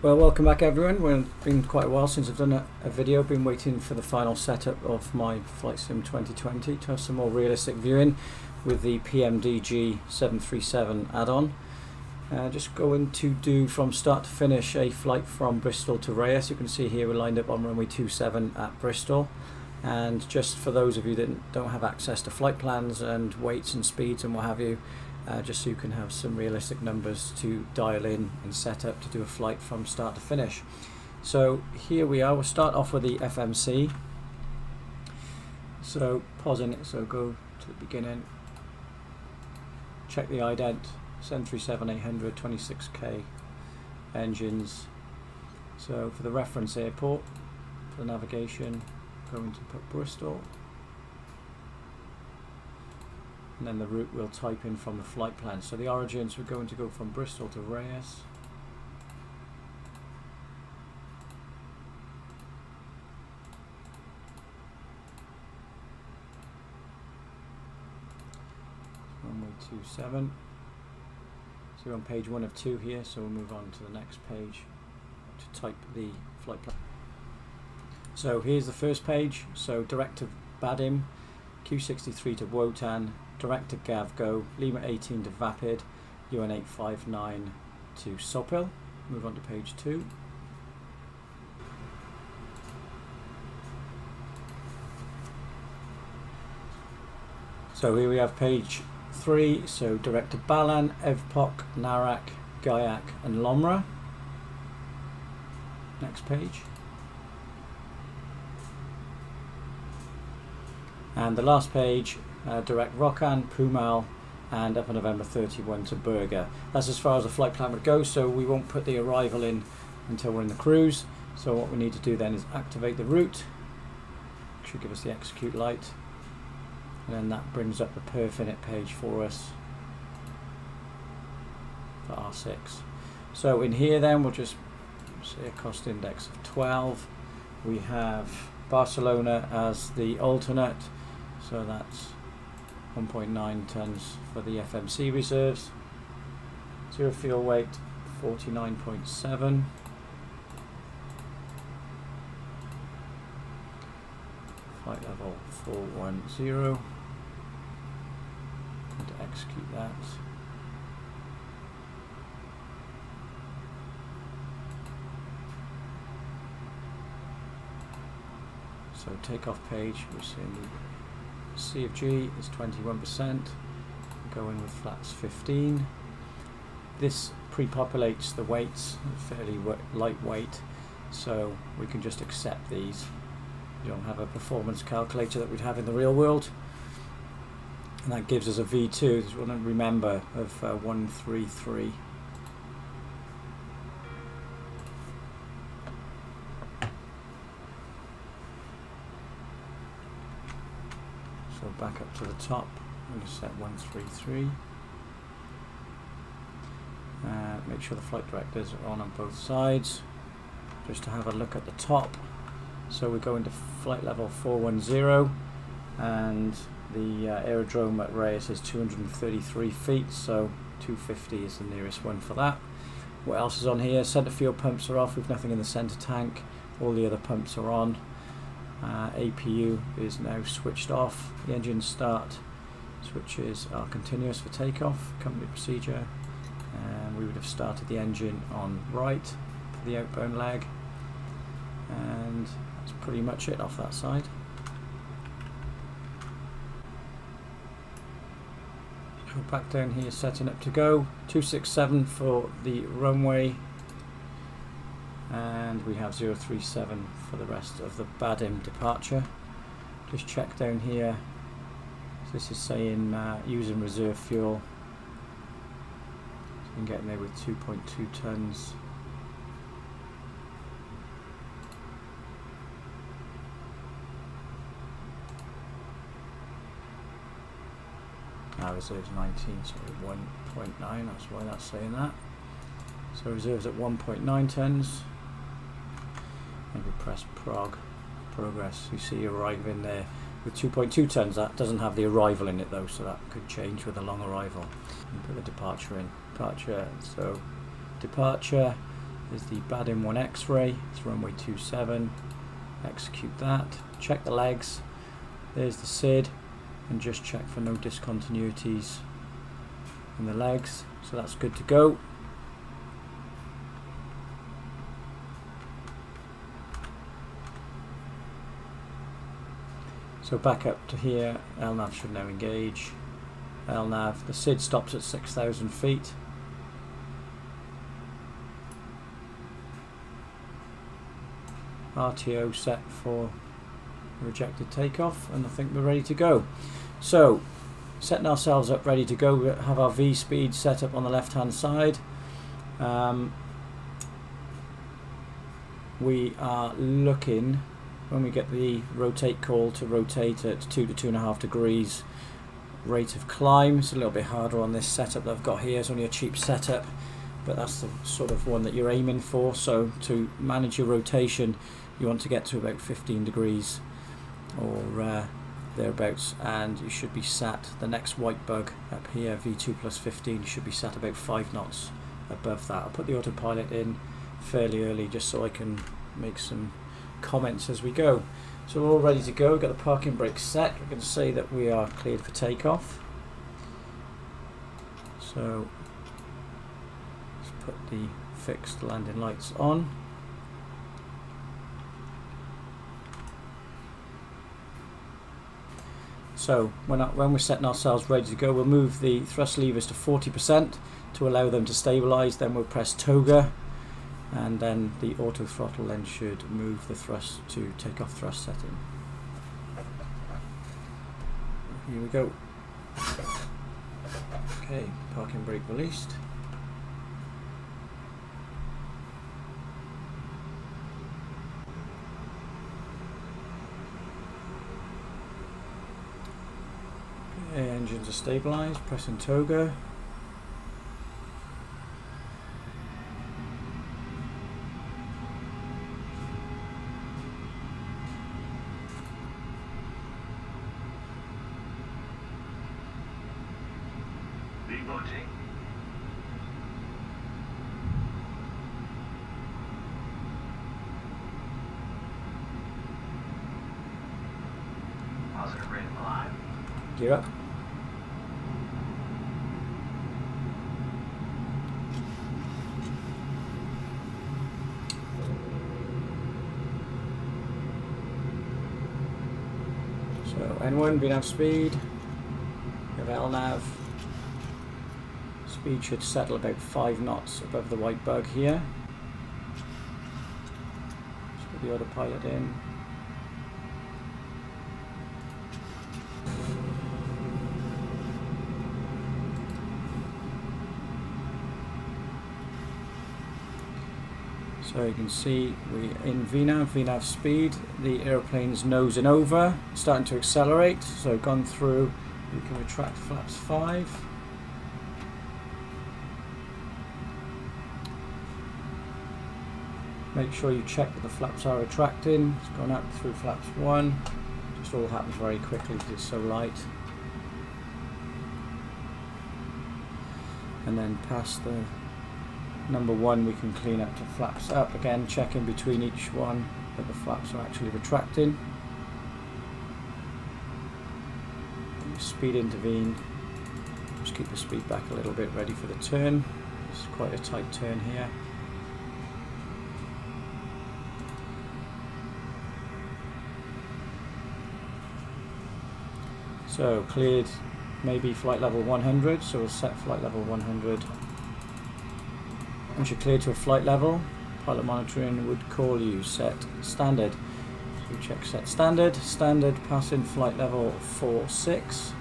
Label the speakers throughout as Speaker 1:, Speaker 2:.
Speaker 1: Well, welcome back everyone. It's been quite a while since I've done a video. Been waiting for the final setup of my Flight Sim 2020 to have some more realistic viewing with the PMDG 737 add-on. Just going to do from start to finish a flight from Bristol to Reus. You can see here we're lined up on runway 27 at Bristol. And just for those of you that don't have access to flight plans and weights and speeds and what have you, just so you can have some realistic numbers to dial in and set up to do a flight from start to finish. So here we are. We'll start off with the FMC. So pausing it, so go to the beginning, check the ident, 737-800 26k engines. So for the reference airport, for the navigation, going to put Bristol, and then the route we'll type in from the flight plan. So the origins, we're going to go from Bristol to Reus. Runway 27. So we're on page 1 of 2 here, so we'll move on to the next page to type the flight plan. So here's the first page. So direct to Badim, Q63 to Wotan, direct to Gavgo, Lima 18 to Vapid, UN 859 to Sopil. Move on to page 2. So here we have page 3, so direct to Balan, Evpok, Narak, Gaiak and Lomra. Next page. And the last page, direct Rokan, Pumal and up on November 31 to Berger. That's as far as the flight plan would go, so we won't put the arrival in until we're in the cruise. So what we need to do then is activate the route. Should give us the execute light, and then that brings up the perf-init page for us for R6. So in here then we'll just say a cost index of 12. We have Barcelona as the alternate, so that's 1.9 tons for the FMC reserves. Zero fuel weight 49.7. Flight level 410. And to execute that. So takeoff page, we're seeing the C of G is 21%, going with flats 15. This pre-populates the weights, fairly lightweight, so we can just accept these. You don't have a performance calculator that we'd have in the real world. And that gives us a V2, as we want to remember, of 133. So back up to the top, I'm going to set 133. Make sure the flight directors are on both sides. Just to have a look at the top. So we go into flight level 410, and the aerodrome at Reus is 233 feet, so 250 is the nearest one for that. What else is on here? Centre fuel pumps are off, we've nothing in the centre tank. All the other pumps are on. APU is now switched off. The engine start switches are continuous for takeoff. Company procedure, and we would have started the engine on right for the outbound leg, and that's pretty much it off that side. So back down here, setting up to go. 267 for the runway, and we have 037 for the rest of the Badim departure. Just check down here, so this is saying using reserve fuel, so we can get in there with 2.2 tons. Reserves 19, so 1.9, that's why that's saying that. So reserves at 1.9 tons. And we press progress, you see arriving there with 2.2 tons. That doesn't have the arrival in it though, so that could change with a long arrival. And put the departure in. Departure, so departure There's the Badin 1 X-ray, it's runway 27, execute that, check the legs, there's the SID, and just check for no discontinuities in the legs, so that's good to go. So back up to here, LNAV should now engage. LNAV, the SID stops at 6,000 feet. RTO set for rejected takeoff, and I think we're ready to go. So setting ourselves up ready to go, we have our V speed set up on the left hand side. We are looking, when we get the rotate call, to rotate at 2 to 2.5 degrees rate of climb. It's a little bit harder on this setup that I've got here. It's only a cheap setup, but that's the sort of one that you're aiming for. So to manage your rotation, you want to get to about 15 degrees or thereabouts, and you should be sat, the next white bug up here, V2 plus 15, you should be sat about 5 knots above that. I'll put the autopilot in fairly early just so I can make some comments as we go. So we're all ready to go. We've got the parking brake set. We're going to say that we are cleared for takeoff. So let's put the fixed landing lights on. So when we're setting ourselves ready to go, we'll move the thrust levers to 40% to allow them to stabilize. Then we'll press toga, and then the auto throttle then should move the thrust to takeoff thrust setting. Here we go. Okay, parking brake released. Okay, engines are stabilized, pressing toga.
Speaker 2: Positive rate of climb.
Speaker 1: Gear up. So N1, VNAV speed, we have LNAV. Speed should settle about 5 knots above the white bug here. Just put the autopilot in. So you can see we're in VNAV speed, the aeroplane's nosing over, starting to accelerate, so gone through, we can retract flaps 5. Make sure you check that the flaps are retracting. It's gone up through flaps 1, just all happens very quickly because it's so light. And then past the number 1 we can clean up to flaps up, again checking between each one that the flaps are actually retracting. Speed intervene, just keep the speed back a little bit, ready for the turn. It's quite a tight turn here. So cleared maybe flight level 100, so we'll set flight level 100. Once you're cleared to a flight level, pilot monitoring would call you set standard. So we check set standard. Standard passing flight level 46.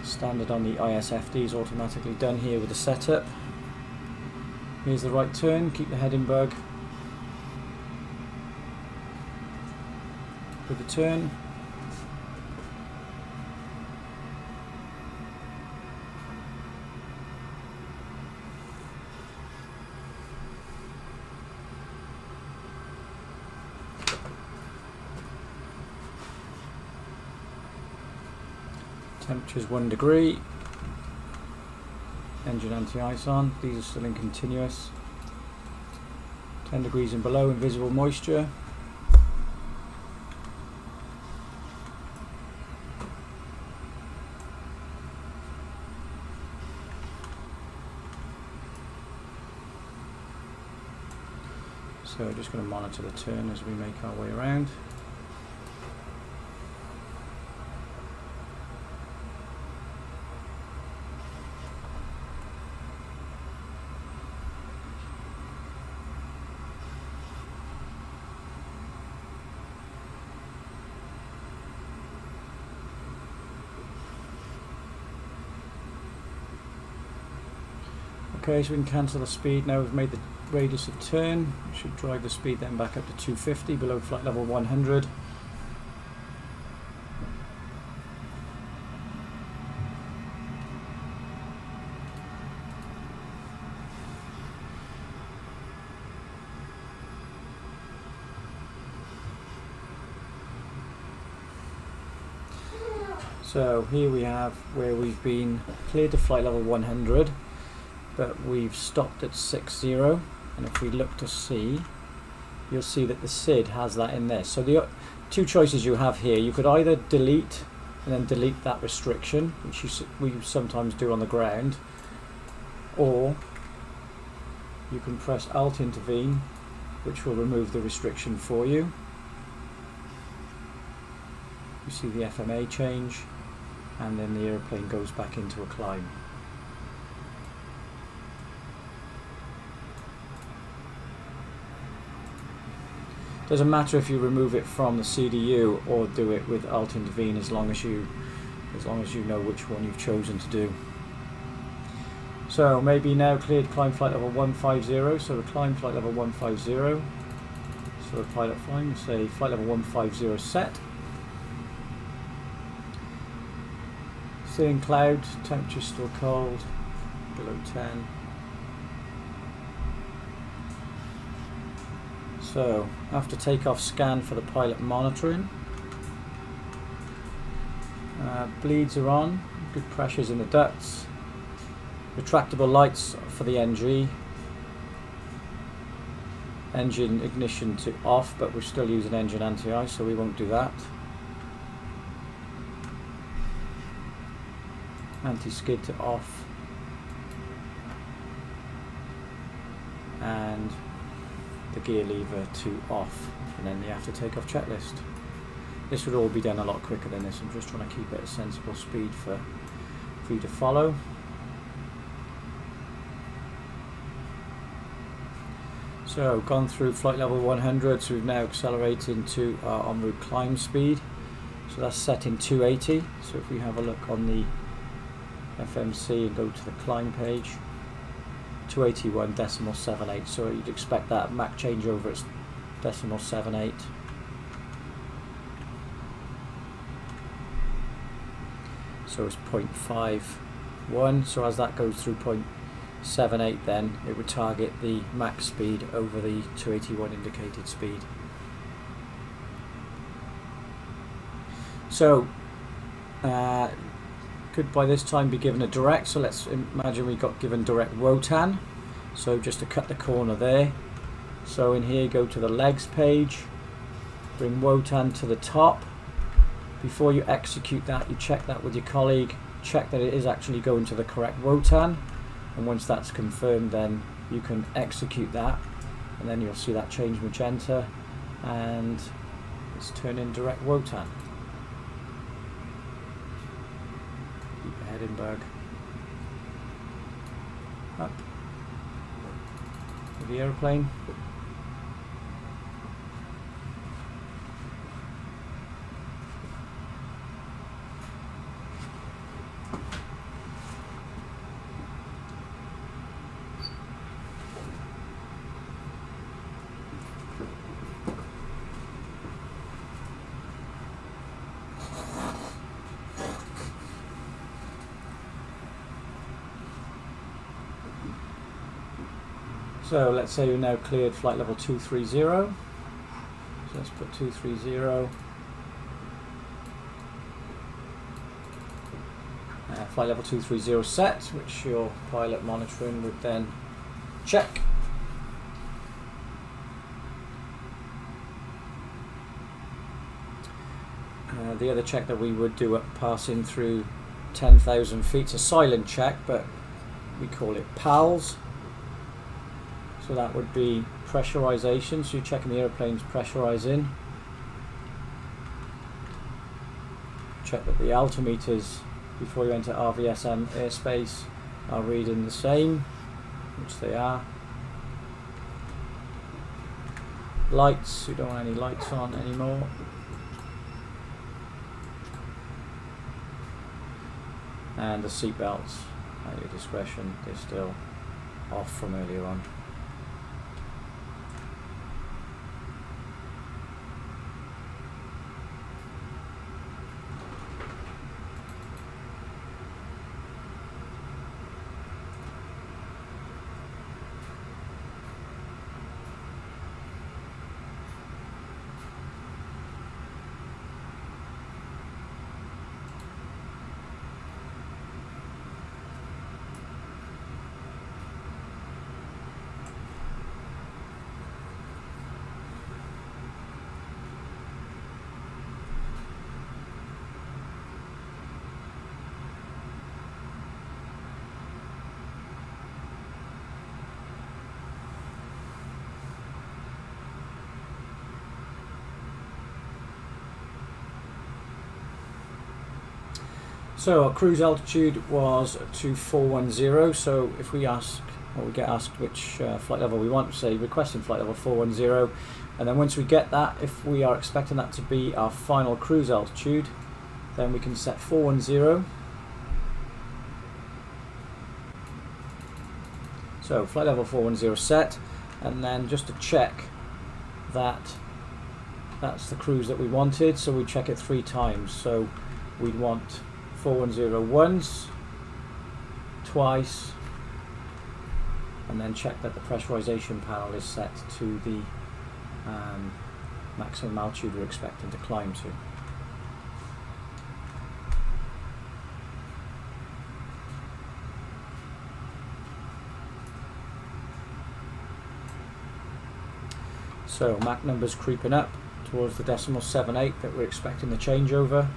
Speaker 1: Standard on the ISFD is automatically done here with the setup. Here's the right turn, keep the heading bug. With the turn. Temperature's 1 degree. Engine anti-ice on. These are still in continuous. 10 degrees and below, invisible moisture. So just going to monitor the turn as we make our way around. Okay, so we can cancel the speed. Now we've made the radius of turn. We should drive the speed then back up to 250 below flight level 100. So here we have where we've been cleared to flight level 100, but we've stopped at 60, and if we look to see, you'll see that the SID has that in there. So the two choices you have here, you could either delete and then delete that restriction, which we sometimes do on the ground, or you can press Alt Intervene, which will remove the restriction for you. You see the FMA change, and then the airplane goes back into a climb. Doesn't matter if you remove it from the CDU or do it with Alt Intervene, as long as you know which one you've chosen to do. So maybe now cleared climb flight level 150. So we climb flight level 150. So the pilot flying, we say flight level 150 set. Still in cloud, temperature still cold, below 10. So after takeoff, scan for the pilot monitoring. Bleeds are on, good pressures in the ducts. Retractable lights for the NG. Engine ignition to off, but we're still using engine anti-ice, so we won't do that. Anti-skid to off, and the gear lever to off, and then the after takeoff checklist. This would all be done a lot quicker than this. I'm just trying to keep it a sensible speed for you to follow. So gone through flight level 100, so we've now accelerated to our en route climb speed. So that's set in 280. So if we have a look on the FMC and go to the climb page, 281.78, so you'd expect that Mach changeover at 0.78. So it's 0.51, so as that goes through 0.78, then it would target the max speed over the 281 indicated speed. So could by this time be given a direct, so let's imagine we got given direct WOTAN. So just to cut the corner there, so in here go to the legs page, bring WOTAN to the top. Before you execute that, you check that with your colleague, check that it is actually going to the correct WOTAN, and once that's confirmed, then you can execute that, and then you'll see that change magenta, and let's turn in direct WOTAN. Edinburgh up with the aeroplane. So let's say we're now cleared flight level 230. So let's put 230. Flight level 230 set, which your pilot monitoring would then check. The other check that we would do at passing through 10,000 feet, it's a silent check, but we call it PALS. So that would be pressurization, so you're checking the airplane's pressurizing. Check that the altimeters before you enter RVSM airspace are reading the same, which they are. Lights, we don't want any lights on anymore. And the seat belts, at your discretion, they're still off from earlier on. So our cruise altitude was 2410, so if we ask, or we get asked which flight level we want, say requesting flight level 410, and then once we get that, if we are expecting that to be our final cruise altitude, then we can set 410. So flight level 410 set, and then just to check that that's the cruise that we wanted, so we check it 3 times. So we'd want 410 once, twice, and then check that the pressurization panel is set to the maximum altitude we're expecting to climb to. So Mach numbers creeping up towards the decimal 78 that we're expecting the changeover.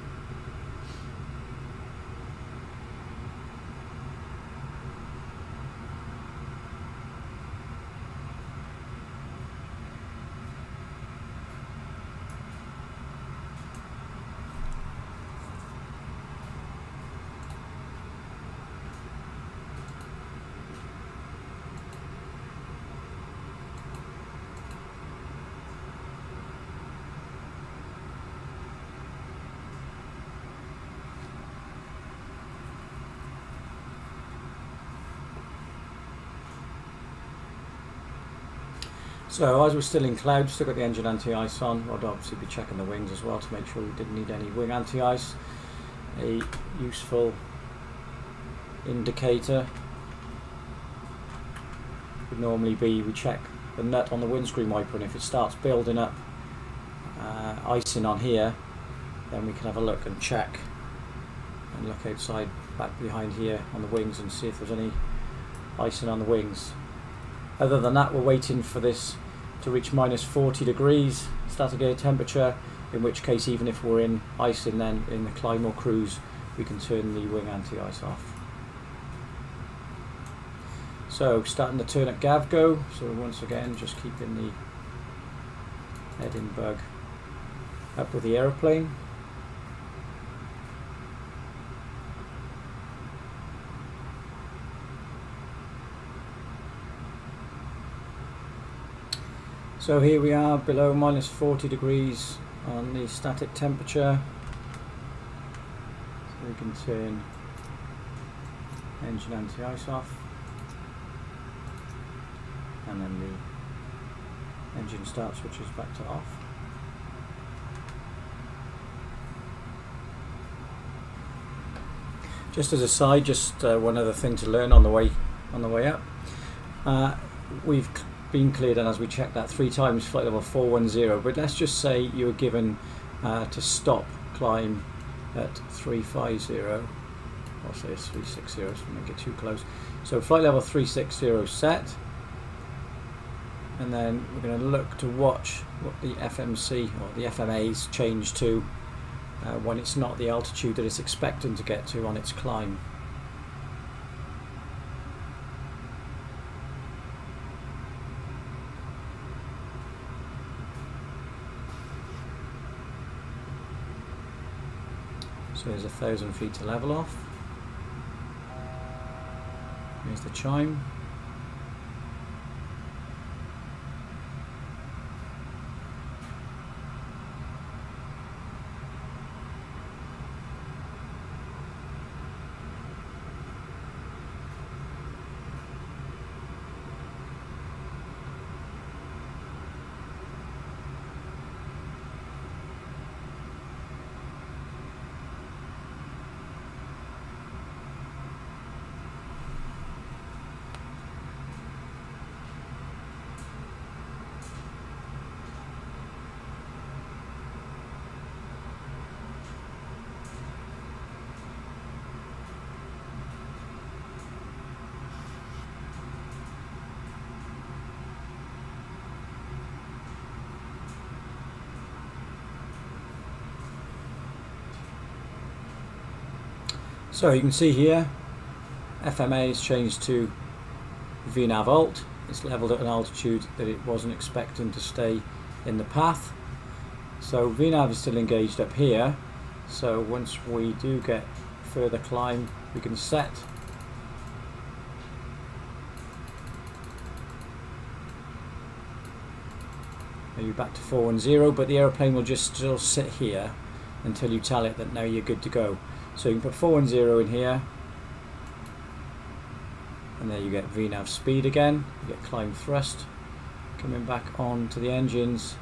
Speaker 1: So as we're still in cloud, still got the engine anti-ice on. We'll obviously be checking the wings as well to make sure we didn't need any wing anti-ice. A useful indicator would normally be, we check the nut on the windscreen wiper, and if it starts building up icing on here, then we can have a look and check and look outside back behind here on the wings and see if there's any icing on the wings. Other than that, we're waiting for this to reach minus 40 degrees static air temperature, in which case even if we're in icing, then in the climb or cruise we can turn the wing anti-ice off. So starting the turn at Gavgo, so once again just keeping the heading bug up with the aeroplane. So here we are below minus 40 degrees on the static temperature. So we can turn engine anti-ice off, and then the engine start switches back to off. Just as a side, just one other thing to learn on the way up. We've been cleared, and as we checked that 3 times, flight level 410, but let's just say you were given to stop climb at 350, I'll say it's 360 so we don't get too close. So flight level 360 set, and then we're going to look to watch what the FMC or the FMAs change to when it's not the altitude that it's expecting to get to on its climb. So there's 1,000 feet to level off. Here's the chime. So you can see here, FMA is changed to VNAV alt. It's leveled at an altitude that it wasn't expecting to stay in the path. So VNAV is still engaged up here. So once we do get further climb, we can set maybe back to 410, but the aeroplane will just still sit here until you tell it that now you're good to go. So you can put 410 in here, and there you get VNAV speed again. You get climb thrust coming back on to the engines.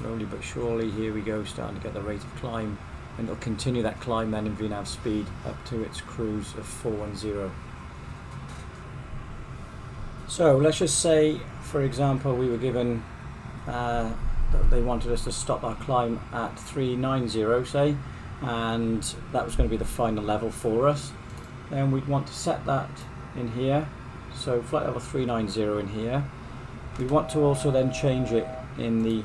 Speaker 1: Slowly but surely, here we go, starting to get the rate of climb, and it'll continue that climb then in VNAV speed up to its cruise of 410. So let's just say, for example, we were given they wanted us to stop our climb at 390, say, and that was going to be the final level for us. Then we'd want to set that in here, so flight level 390 in here. We want to also then change it in the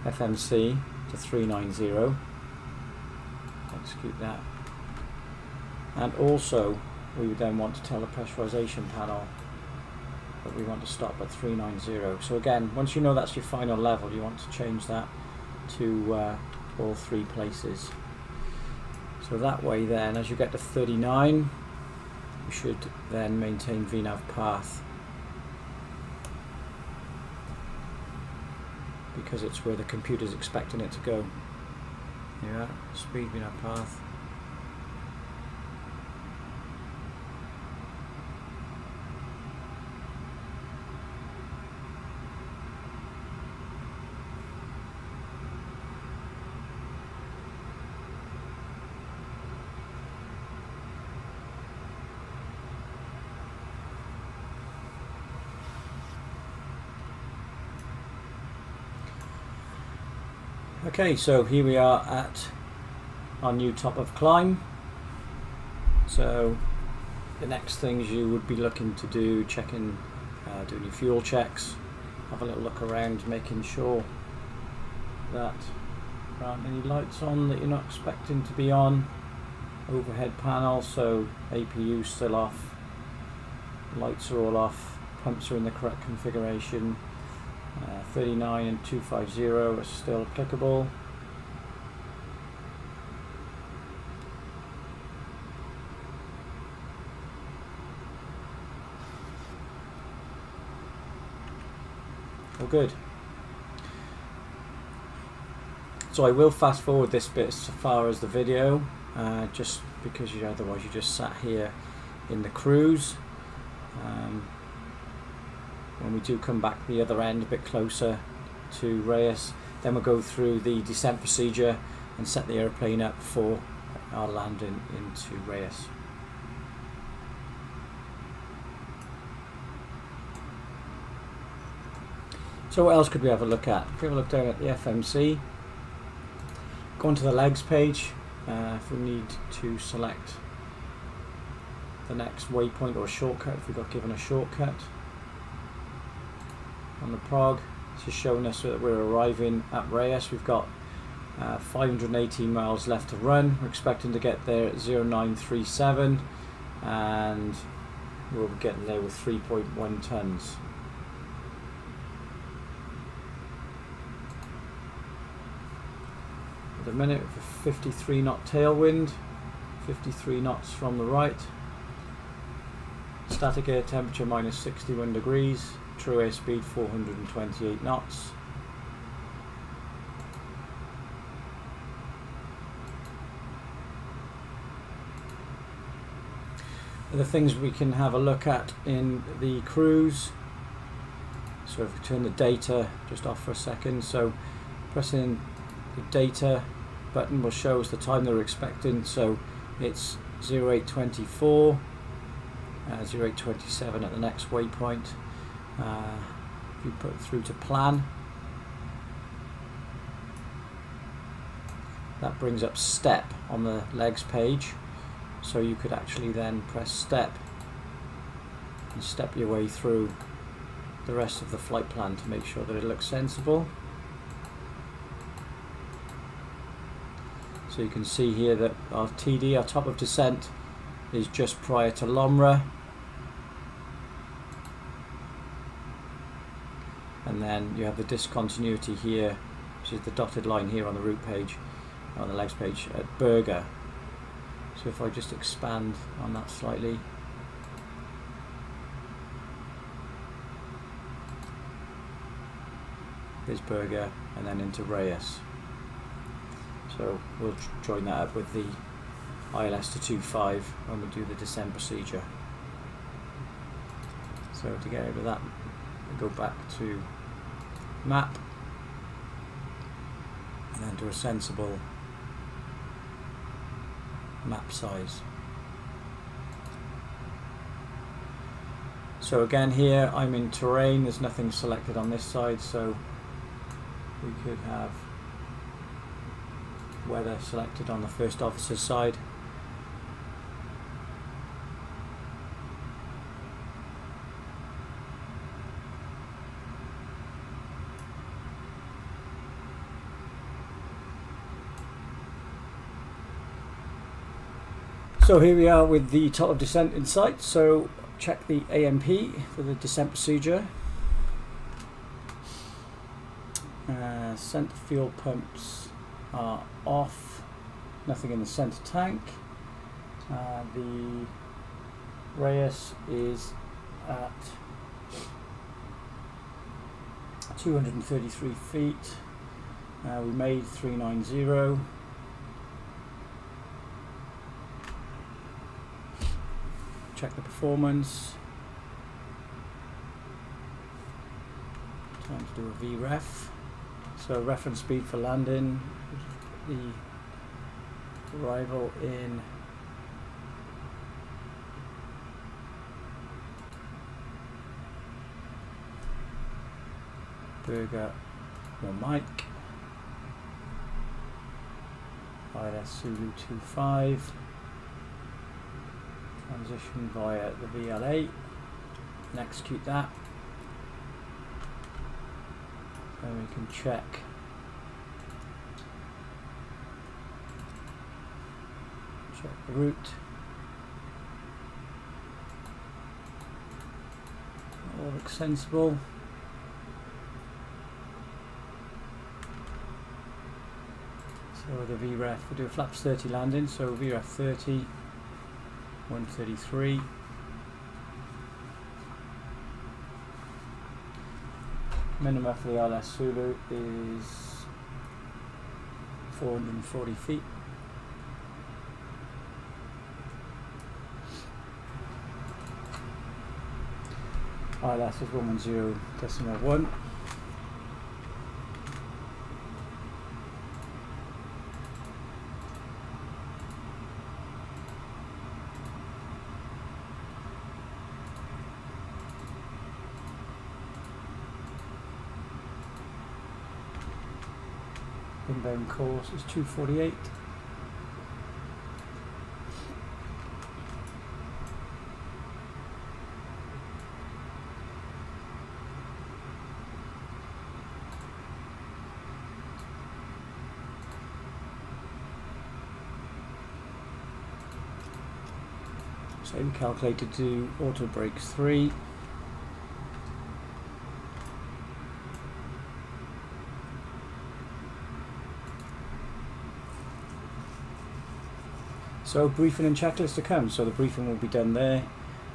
Speaker 1: FMC to 390. Execute that. And also we would then want to tell the pressurization panel that we want to stop at 390. So again, once you know that's your final level, you want to change that to all three places. So that way then, as you get to 39, you should then maintain VNAV path, because it's where the computer's expecting it to go. Yeah, speed VNAV path. Okay, so here we are at our new top of climb. So the next things you would be looking to do, checking, doing your fuel checks, have a little look around, making sure that there aren't any lights on that you're not expecting to be on. Overhead panel, so APU still off, lights are all off, pumps are in the correct configuration. 39 and 250 are still applicable. All good. So I will fast forward this bit as far as the video, just because otherwise you just sat here in the cruise. When we do come back the other end a bit closer to Reus, then we'll go through the descent procedure and set the airplane up for our landing into Reus. So what else could we have a look at? If we have a look down at the FMC, go onto the legs page. If we need to select the next waypoint or shortcut if we got given a shortcut. On the prog, this is showing us that we're arriving at Reus. We've got 518 miles left to run. We're expecting to get there at 0937 and we'll be getting there with 3.1 tons. At the minute with a 53 knot tailwind, 53 knots from the right. Static air temperature minus 61 degrees, true airspeed 428 knots. The things we can have a look at in the cruise. So if we turn the data just off for a second, so pressing the data button will show us the time that we're expecting. So it's 0824, 0827 at the next waypoint. If you put it through to plan, that brings up step on the legs page. So you could actually then press step and step your way through the rest of the flight plan to make sure that it looks sensible. So you can see here that our TD, our top of descent, is just prior to Lomra. And then you have the discontinuity here, which is the dotted line here on the route page, on the legs page, at Berger. So if I just expand on that slightly, there's Berger and then into Reus. So we'll join that up with the ILS to 25 when we do the descent procedure. So to get out of that, we go back to map and then to a sensible map size. So again here I'm in terrain, there's nothing selected on this side, so we could have weather selected on the first officer's side. So here we are with the top of descent in sight, so check the AMP for the descent procedure. Center fuel pumps are off, nothing in the center tank. The Reus is at 233 feet. We made 390. Check the performance. Time to do a VREF. So reference speed for landing, the arrival in Berger, your Mike, ILS Zulu 25. Transition via the VLA and execute that. Then we can check the route. All looks sensible. So the VREF, we'll do a flaps 30 landing, so VREF 30. 133. Minimum for the ILS Zulu is 440 feet. ILS is 110.1. Inbound course is 248. Say we calculated to auto brake 3. So briefing and checklist to come. So the briefing will be done there,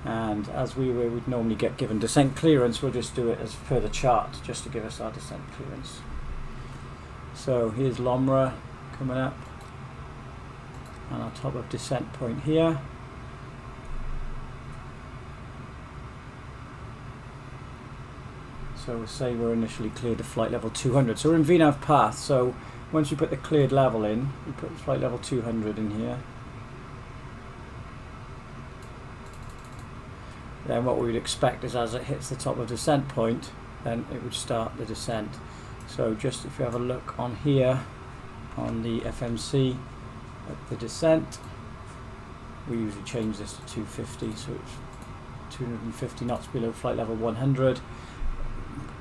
Speaker 1: and as we'd normally get given descent clearance, we'll just do it as per the chart, just to give us our descent clearance. So here's LOMRA coming up, and our top of descent point here. So we'll say we're initially cleared to flight level 200. So we're in VNAV path, so once you put the cleared level in, you put flight level 200 in here. Then what we would expect is as it hits the top of descent point, then it would start the descent. So just if you have a look on here, on the FMC at the descent, we usually change this to 250, so it's 250 knots below flight level 100.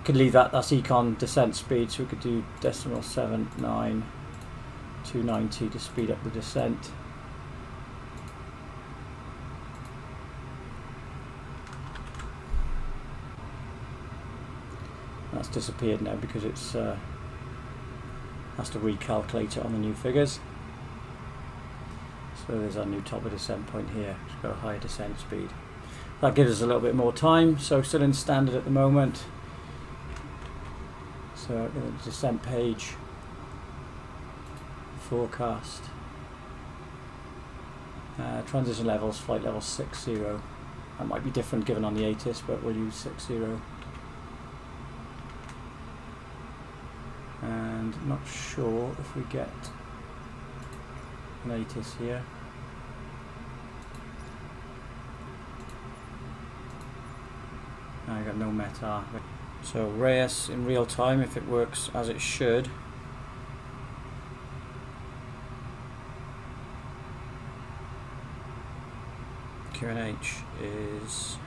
Speaker 1: Could leave that's econ descent speed, so we could do decimal 79 290 to speed up the descent. That's disappeared now because it's has to recalculate it on the new figures. So there's our new top of descent point here. It's got a higher descent speed. That gives us a little bit more time. So still in standard at the moment. So the descent page, forecast, transition levels, flight level 60. That might be different given on the ATIS, but we'll use 60. And not sure if we get an ATIS here. I got no METAR. So Reus in real time, if it works as it should. QNH is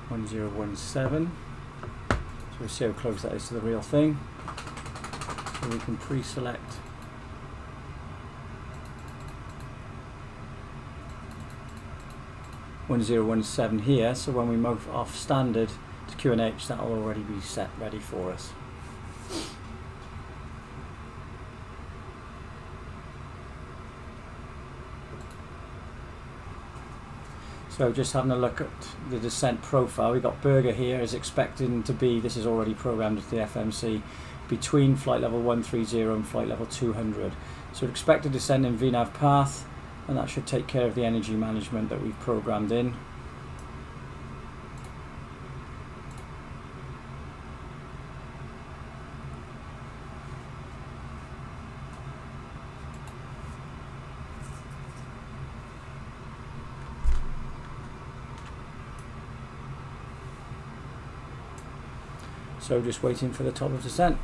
Speaker 1: 1017. So we'll see how close that is to the real thing. So we can pre-select (1017) here. So when we move off standard to QNH, that will already be set ready for us. So just having a look at the descent profile, we've got Berger here is expecting to be, this is already programmed with the FMC, between flight level 130 and flight level 200. So expect to descend in VNAV path, and that should take care of the energy management that we've programmed in. So just waiting for the top of descent.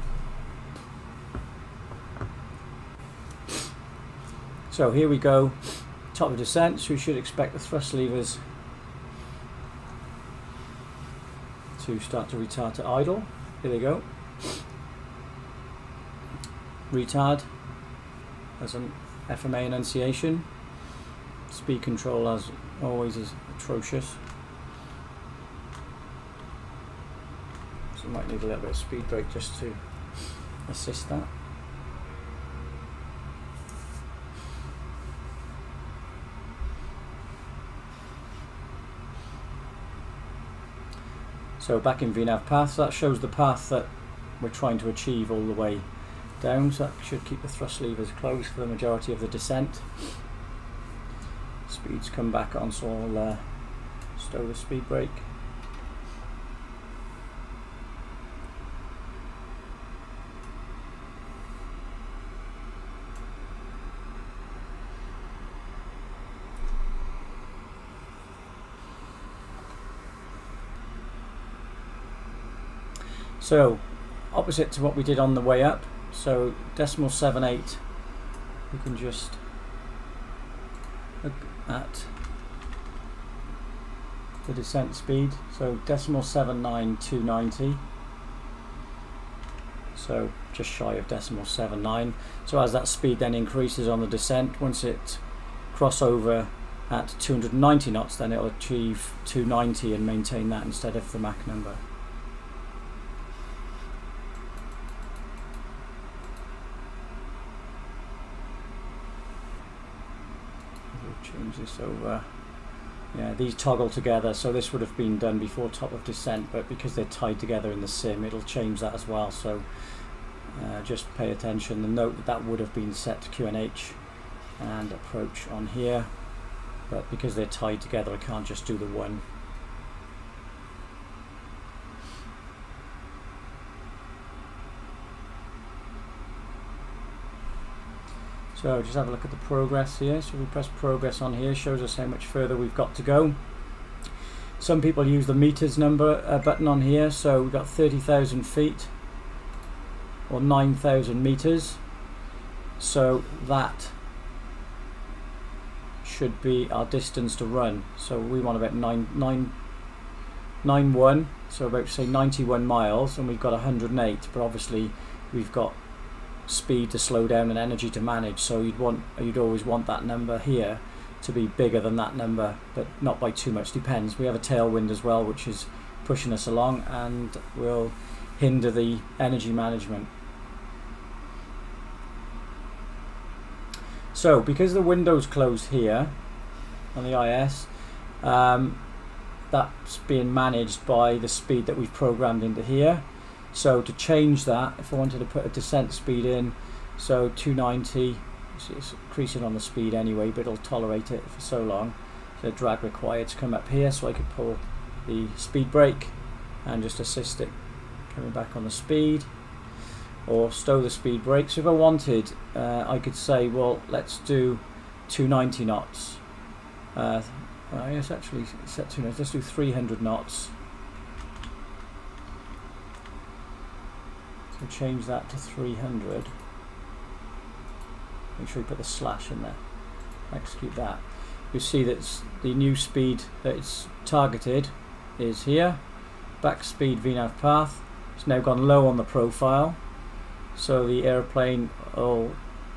Speaker 1: So here we go, top of descent, so we should expect the thrust levers to start to retard to idle. Here they go. Retard as an FMA enunciation. Speed control as always is atrocious. So we might need a little bit of speed brake just to assist that. So back in VNAV path, so that shows the path that we're trying to achieve all the way down, so that should keep the thrust levers closed for the majority of the descent. Speeds come back on, so I'll stow the speed brake. So, opposite to what we did on the way up, so decimal 78, we can just look at the descent speed, so decimal 79290, so just shy of decimal 79. So as that speed then increases on the descent, once it cross over at 290 knots, then it'll achieve 290 and maintain that instead of the Mach number. We'll change this over. Yeah, these toggle together, so this would have been done before top of descent, but because they're tied together in the sim, it'll change that as well. So just pay attention and note that that would have been set to QNH and approach on here, but because they're tied together, I can't just do the one. So just have a look at the progress here. So we press progress on here, shows us how much further we've got to go. Some people use the meters number button on here, so we've got 30,000 feet or 9,000 meters. So that should be our distance to run. So we want about 91, so about say 91 miles, and we've got 108, but obviously we've got speed to slow down and energy to manage, so you'd always want that number here to be bigger than that number, but not by too much. Depends. We have a tailwind as well, which is pushing us along and will hinder the energy management. So because the window's closed here on the IS, that's being managed by the speed that we've programmed into here. So to change that, if I wanted to put a descent speed in, so 290, it's increasing on the speed anyway, but it'll tolerate it for so long. So drag required to come up here, so I could pull the speed brake and just assist it coming back on the speed, or stow the speed brake. So if I wanted, I could say, well, let's do 290 knots. It's actually set 290. Let's do 300 knots. So change that to 300. Make sure you put the slash in there. Execute that. You see that the new speed that it's targeted is here. Back speed VNAV path. It's now gone low on the profile, so the airplane will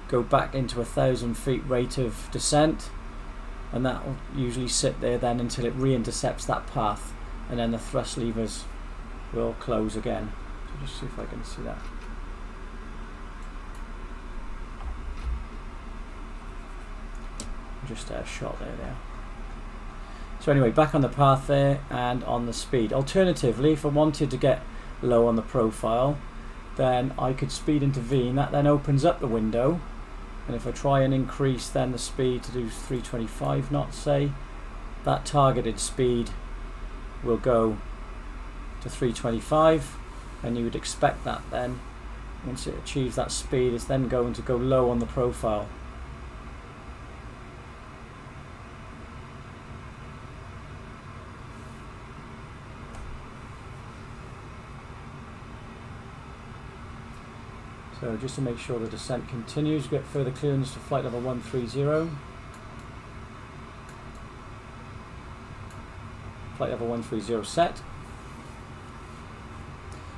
Speaker 1: go back into 1,000 feet rate of descent, and that will usually sit there then until it re-intercepts that path, and then the thrust levers will close again. So just see if I can see that. Just a shot there. So anyway, back on the path there and on the speed. Alternatively, if I wanted to get low on the profile, then I could speed intervene. That then opens up the window, and if I try and increase then the speed to do 325 knots, say, that targeted speed will go to 325, and you would expect that then, once it achieves that speed, it's then going to go low on the profile. So just to make sure the descent continues, get further clearance to flight level 130. Flight level 130 set.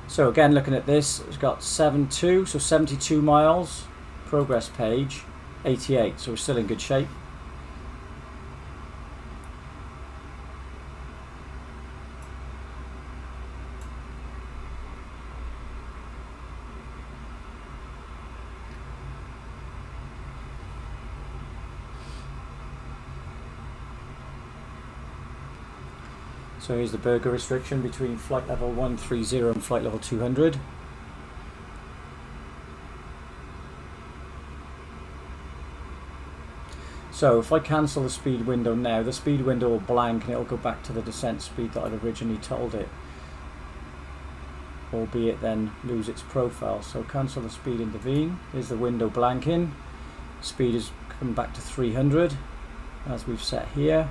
Speaker 1: So again, looking at this, it's got 72, so 72 miles, progress page, 88, so we're still in good shape. So here's the burger restriction between flight level 130 and flight level 200. So if I cancel the speed window now, the speed window will blank and it'll go back to the descent speed that I'd originally told it, albeit then lose its profile. So cancel the speed intervene. Here's the window blanking. Speed is coming back to 300 as we've set here.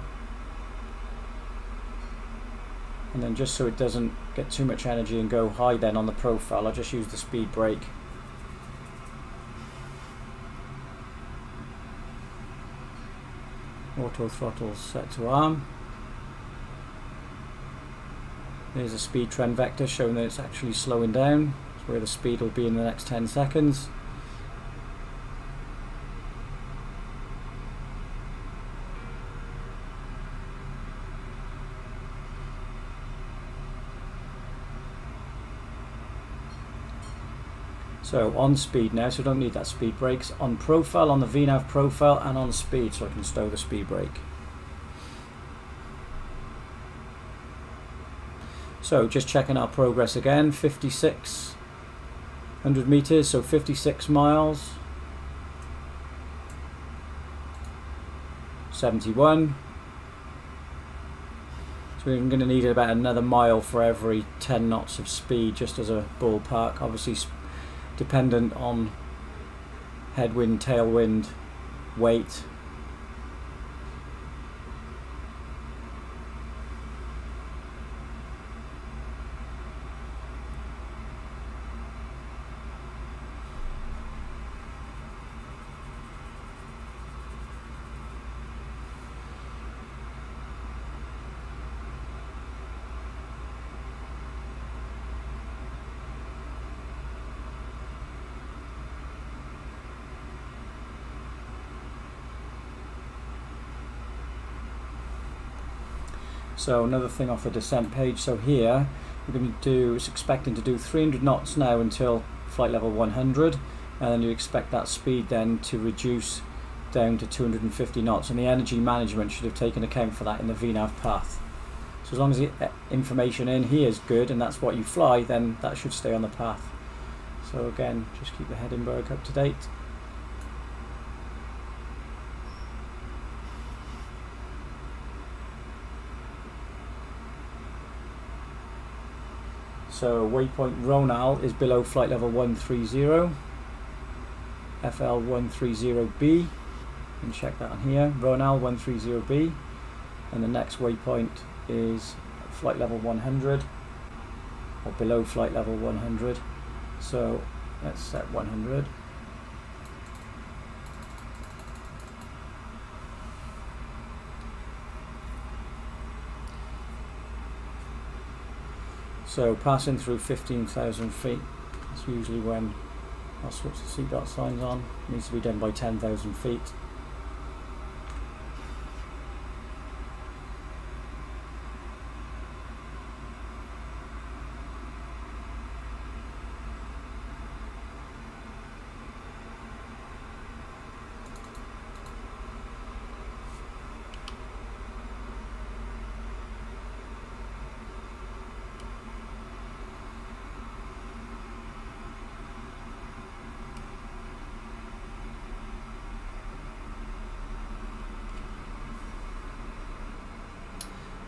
Speaker 1: And then just so it doesn't get too much energy and go high then on the profile, I'll just use the speed brake. Auto throttle set to arm. There's a speed trend vector showing that it's actually slowing down. That's where the speed will be in the next 10 seconds. So on speed now, so we don't need that speed brakes. On profile, on the VNAV profile, and on speed, so I can stow the speed brake. So just checking our progress again, 5,600 meters, so 56 miles, 71. So we're going to need about another mile for every 10 knots of speed, just as a ballpark, obviously dependent on headwind, tailwind, weight. So another thing off the descent page, so here we're going to do, it's expecting to do 300 knots now until flight level 100, and then you expect that speed then to reduce down to 250 knots, and the energy management should have taken account for that in the VNAV path. So as long as the information in here is good and that's what you fly, then that should stay on the path. So again, just keep the Hindenburg up to date. So waypoint Ronal is below flight level 130, FL130B, you can check that on here, Ronal 130B, and the next waypoint is flight level 100, or below flight level 100, so let's set 100. So passing through 15,000 feet, that's usually when I'll switch the seatbelt signs on. It needs to be done by 10,000 feet.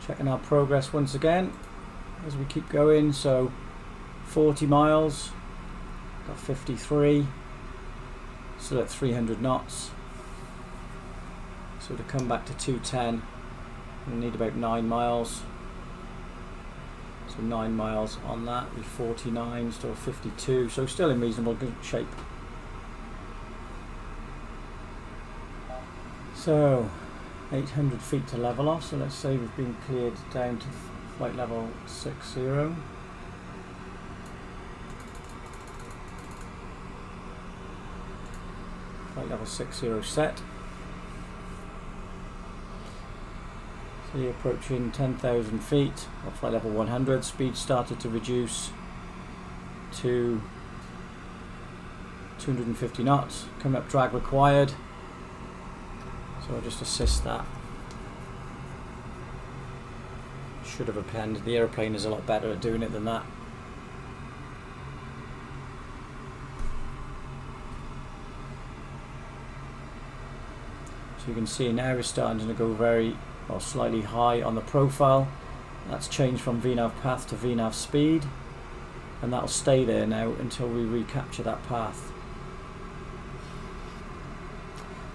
Speaker 1: Checking our progress once again as we keep going. So 40 miles, got 53, still at 300 knots. So to come back to 210, we need about 9 miles. So 9 miles on that, with 49, still 52, so still in reasonable good shape. So 800 feet to level off, so let's say we've been cleared down to flight level 60. Flight level 60 set. So you're approaching 10,000 feet, or flight level 100, speed started to reduce to 250 knots, coming up drag required. So I'll just assist that. Should have appended. The aeroplane is a lot better at doing it than that. So you can see now it's starting to go very, or slightly high on the profile. That's changed from VNAV path to VNAV speed, and that'll stay there now until we recapture that path.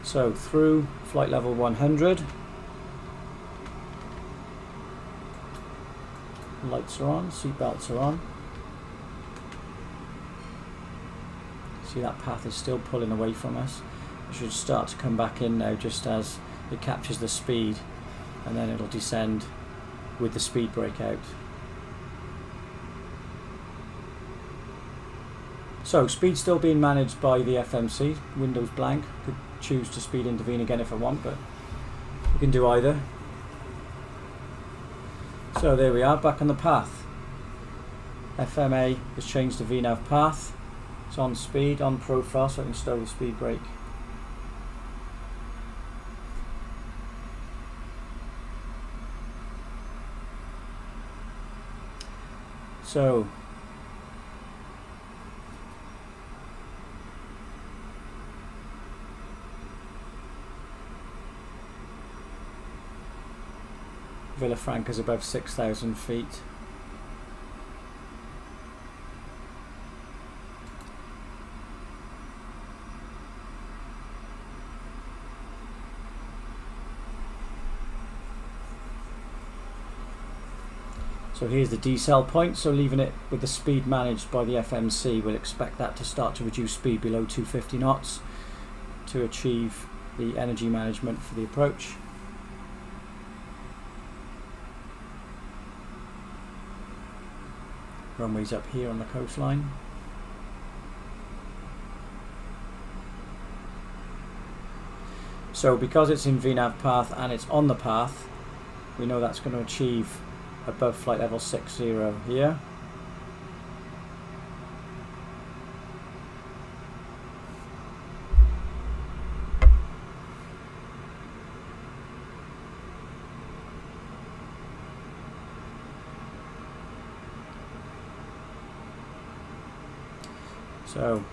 Speaker 1: So through flight level 100, lights are on, seat belts are on. See, that path is still pulling away from us. It should start to come back in now just as it captures the speed, and then it'll descend with the speed brake out. So speed still being managed by the FMC, windows blank. Could choose to speed intervene again if I want, but we can do either. So there we are, back on the path. FMA has changed to VNAV path. It's on speed, on profile, so I can stow the speed brake. So Villafranca's above 6,000 feet. So here's the decel point, so leaving it with the speed managed by the FMC, we'll expect that to start to reduce speed below 250 knots to achieve the energy management for the approach. Runway's up here on the coastline. So because it's in VNAV path and it's on the path, we know that's going to achieve above flight level 60 here. So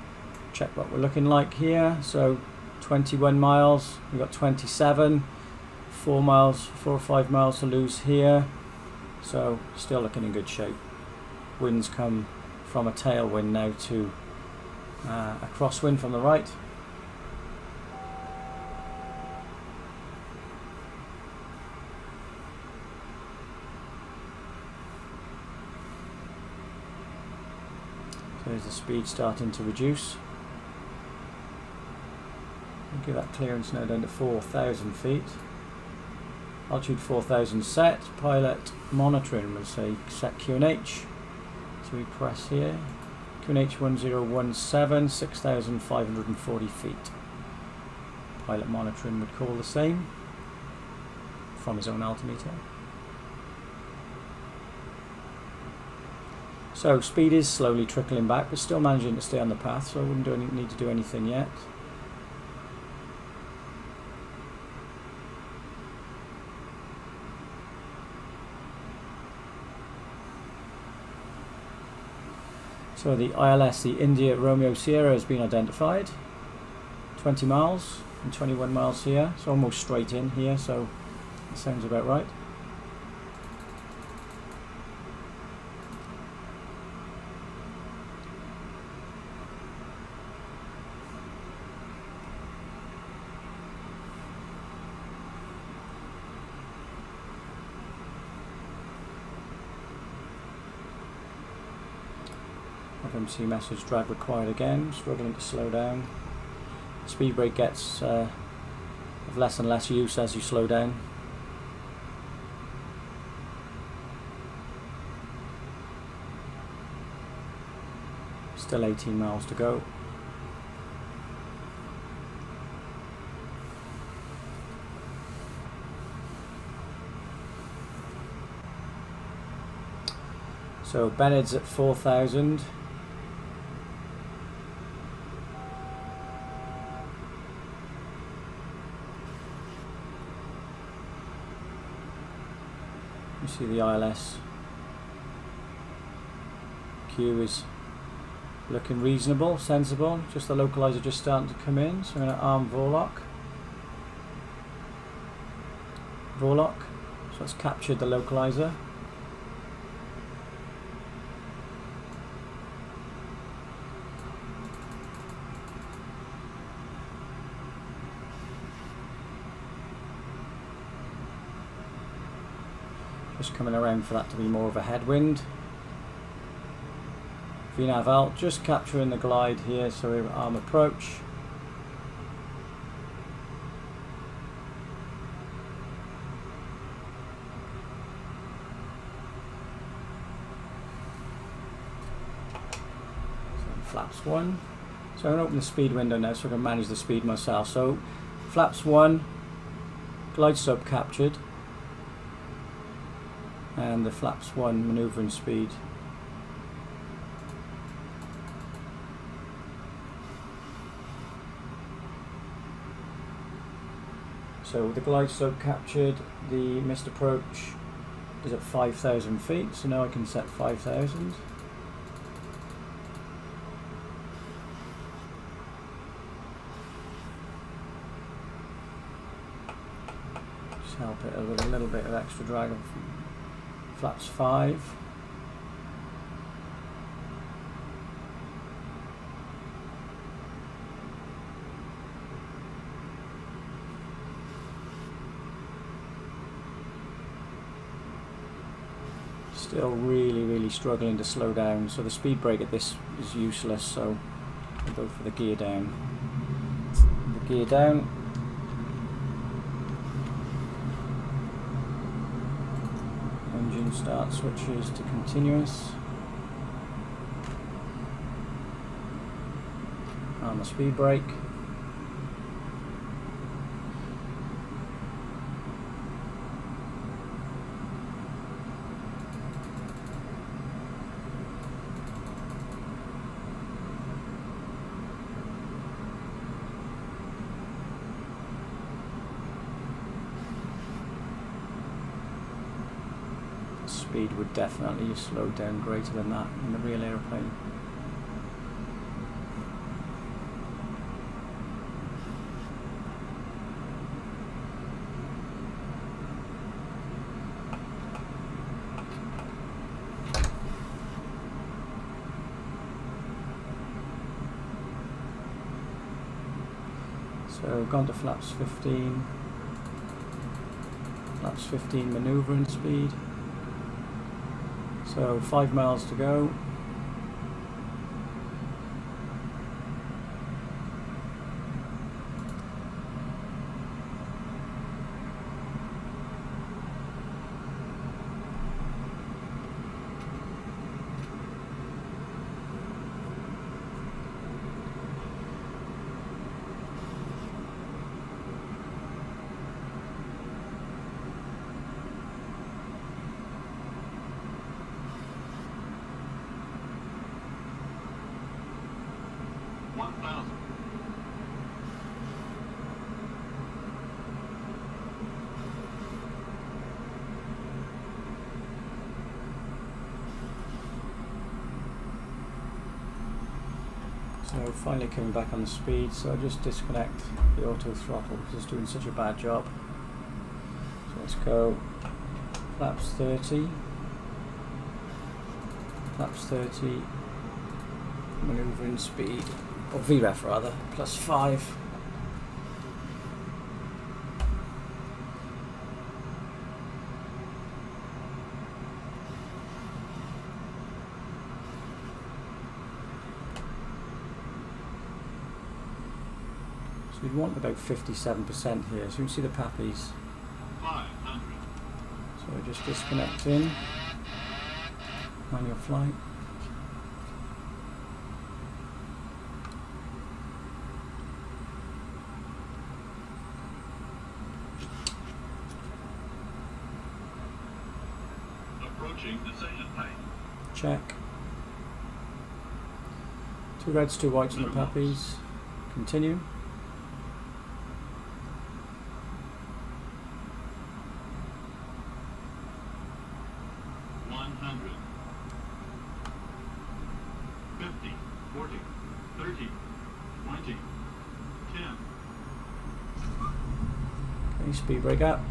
Speaker 1: check what we're looking like here. So 21 miles, we've got 27, 4 or 5 miles to lose here. So still looking in good shape. Winds come from a tailwind now to a crosswind from the right. So there's the speed starting to reduce. We'll give that clearance now down to 4,000 feet. Altitude 4,000 set, pilot monitoring will say set QNH. So we press here, QNH 1017, 6,540 feet. Pilot monitoring would call the same from his own altimeter. So speed is slowly trickling back, but still managing to stay on the path, so I wouldn't need to do anything yet. So the ILS, the India Romeo Sierra, has been identified. 20 miles and 21 miles here, so almost straight in here, so that sounds about right. FMC message drag required again, struggling to slow down. Speed brake gets of less and less use as you slow down. Still 18 miles to go. So Bennett's at 4,000. You see the ILS Q is looking reasonable, sensible. Just the localizer just starting to come in, so I'm going to arm Vorlock. So it's captured the localizer. Just coming around for that to be more of a headwind. VNAV alt, just capturing the glide here, so we're arm approach. So flaps 1. So I'm going to open the speed window now so I can manage the speed myself. So flaps 1, glide sub captured. And the flaps 1 maneuvering speed. So the glide slope captured, the missed approach is at 5,000 feet, so now I can set 5,000. Just help it with a little bit of extra drag on flaps 5. Still really struggling to slow down, so the speed brake at this is useless, so I'll go for the gear down. The gear down. Engine start switches to continuous. And the speed brake. Speed would definitely slow down greater than that in the real aeroplane. So gone to flaps 15. Flaps 15 manoeuvring speed. So 5 miles to go. So finally coming back on the speed, so I just disconnect the auto throttle because it's doing such a bad job. So let's go flaps 30, flaps 30, manoeuvring speed, or VREF rather, plus 5. So we'd want about 57% here. So you can see the pappies.
Speaker 2: 500.
Speaker 1: So just disconnecting. Manual flight.
Speaker 2: Approaching decision height.
Speaker 1: Check. 2 reds, 2 whites on the pappies. Continue. Speed brake up.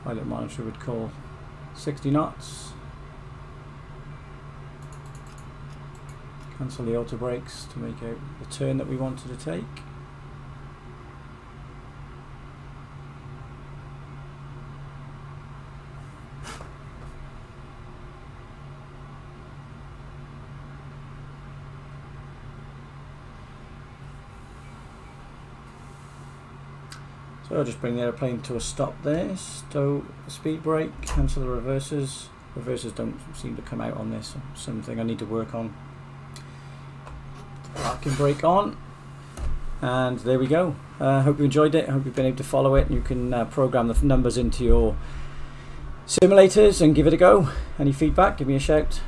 Speaker 1: Pilot monitor would call 60 knots. Cancel the auto brakes to make out the turn that we wanted to take. So I'll just bring the airplane to a stop there. Stow the speed brake, cancel the reversers. Reversers don't seem to come out on this, something I need to work on. Parking brake on. And there we go. Hope you enjoyed it. Hope you've been able to follow it. You can program the numbers into your simulators and give it a go. Any feedback, give me a shout.